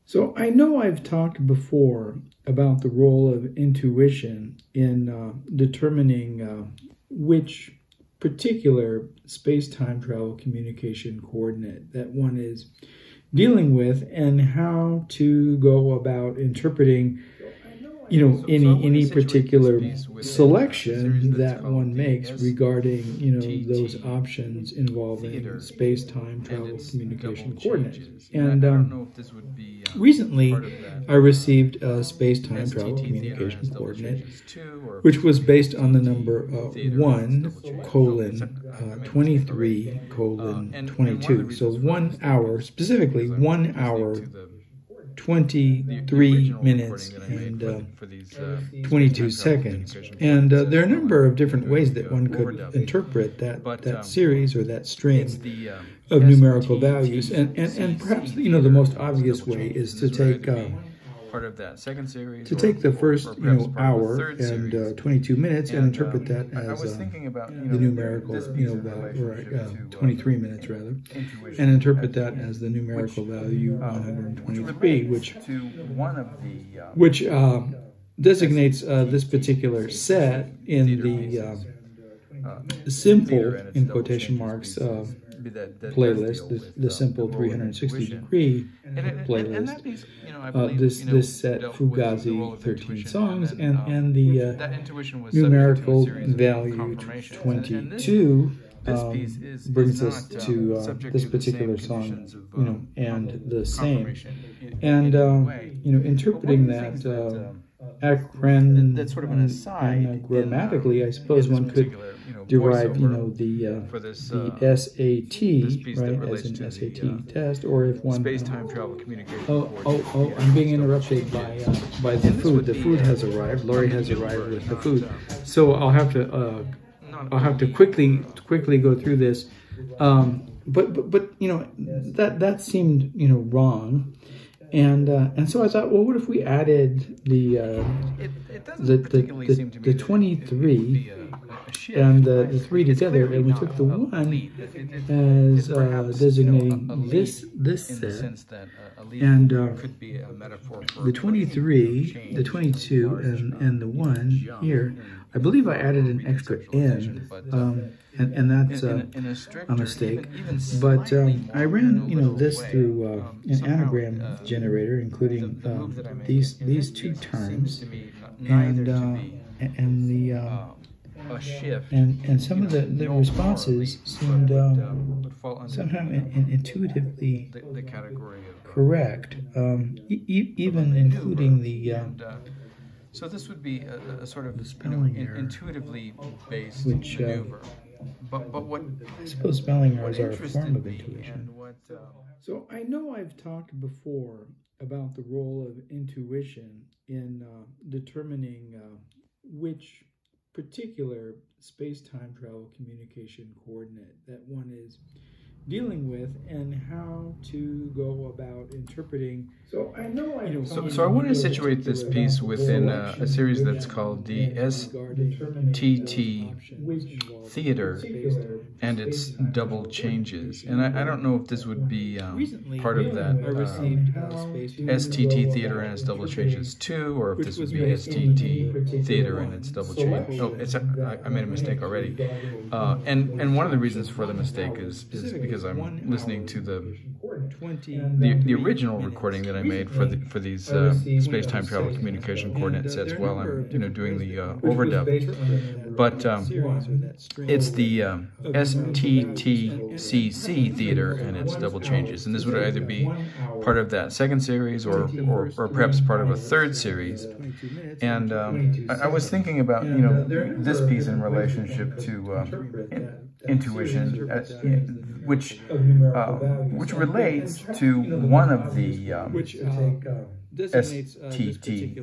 So I know I've talked before about the role of intuition in determining which particular space-time travel communication coordinate that one is dealing with and how to go about interpreting any particular selection that one makes regarding, those options involving space-time travel communication coordinates. And recently, I received a space-time travel communication coordinate, which was based on the number 1:23:22. So 1 hour, specifically 1 hour, 23 minutes and 22 seconds. And there are a number of different ways that one could interpret that series or that string of numerical values. And perhaps, the most obvious way is to take the first hour and 22 minutes and interpret that as the numerical 23 minutes rather, and interpret that as the numerical value 123, which designates this particular set in the simple, in quotation marks, playlist, the simple 360-degree playlist. This set Fugazi 13 songs and the numerical value 22 brings us to this particular song, and the same. And interpreting that that's sort of an aside. Grammatically, I suppose one could derive, the SAT, right, as an SAT test, or if one. Space-time travel communication. I'm being interrupted by the food. The food has arrived. Laurie has arrived with the food, so I'll have to quickly go through this. But that seemed wrong. And so I thought, well, what if we added the 23 and the 3 together, and we took the 1 as designating this set, and the 23, the 22, and the 1 here. I believe I added an extra N, and that's a mistake. But I ran, this through an anagram generator, including these 2 terms, and some of the responses seemed somehow intuitively correct, even including the. So this would be a sort of intuitively based maneuver. But what I suppose spelling errors are a form of intuition. So I know I've talked before about the role of intuition in determining which particular space-time travel communication coordinate that one is dealing with and how to go about interpreting. So I know So I want to situate this piece within a series that's called the STT Theater and its double changes. And I don't know if this would be part of that STT Theater and its double changes too, or if this would be STT Theater and its double change. Oh, I made a mistake already. And one of the reasons for the mistake is because I'm listening to the original recording that I made for these space-time travel communication coordinate sets while I'm doing the overdub. But it's the STTCC Theater and its double changes, and this would either be part of that second series or perhaps part of a third series. And I was thinking about this piece in relationship to intuition, which relates to one of the STTCC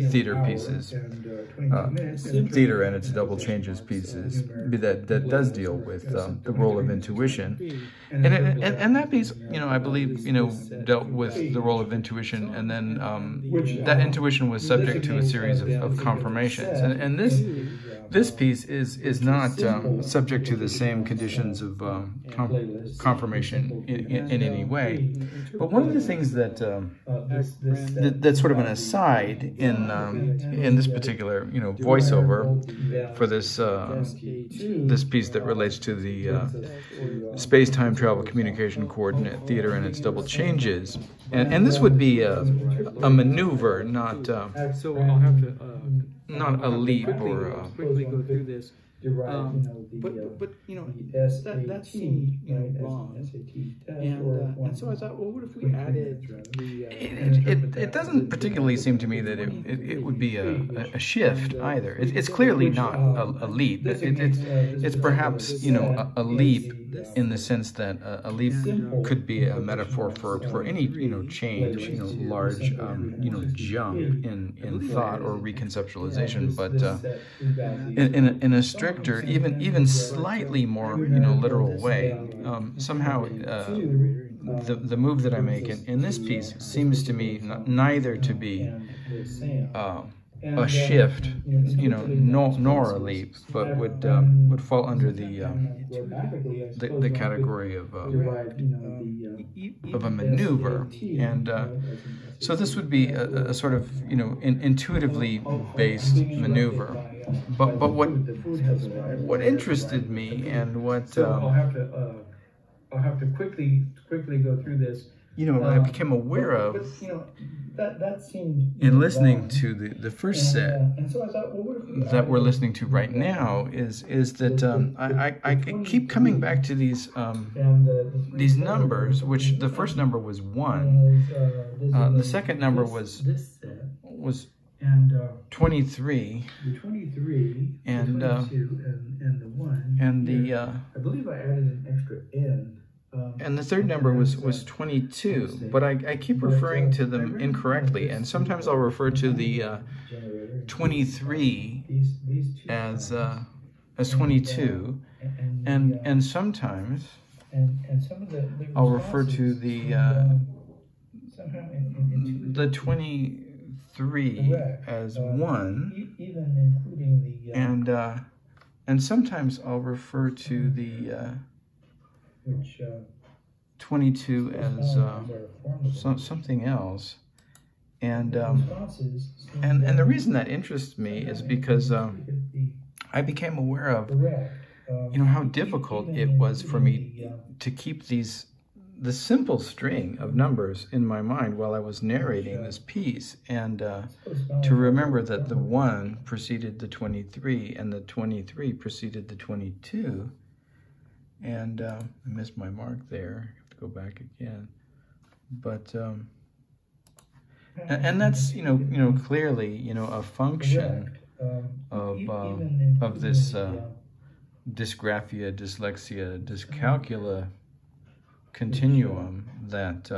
theater pieces, theater and its double changes pieces, that does deal with the role of intuition, and that piece, I believe, dealt with the role of intuition, and then that intuition was subject to a series of confirmations, and this this piece is not subject to the same conditions of confirmation in any way. But one of the things that that's sort of an aside in this particular voiceover for this this piece that relates to the space-time travel communication coordinate theater and its double changes, and this would be a maneuver, not so I'll have to not a leap or quickly go through this. But that seemed wrong, and so I thought, well, what if we added the? It doesn't particularly seem to me that it would be a shift either. It's clearly not a leap. It's perhaps a leap in the sense that a leap could be a metaphor for any change, large jump in thought or reconceptualization, but in a stricter, even slightly more literal way, somehow the move that I make in this piece seems to me neither to be a shift, nor a leap, but would fall under the category of a maneuver, and so this would be a sort of intuitively based maneuver. But what interested me and what I'll have to quickly go through this. I became aware of that seemed in listening to the first set and so I thought, well, what if we that we're listening to right now is that I keep coming back to these numbers, which the first number was 1, the second number was 23, and the 22 and the 1, and the I believe I added an extra n. And the third number was 22, but I keep referring to them incorrectly, and sometimes I'll refer to the 23 as 22, and sometimes I'll refer to the 23 as 1, and sometimes I'll refer to the 22 as something else, and the reason that interests me is because I became aware of how difficult it was for me to keep the simple string of numbers in my mind while I was narrating this piece, and to remember that the 1 preceded the 23 and the 23 preceded the 22. And I missed my mark there. I have to go back again. But and that's clearly a function of this dysgraphia, dyslexia, dyscalculia continuum that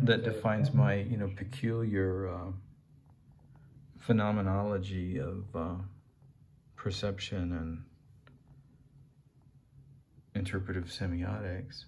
that defines my peculiar phenomenology of perception and interpretive semiotics.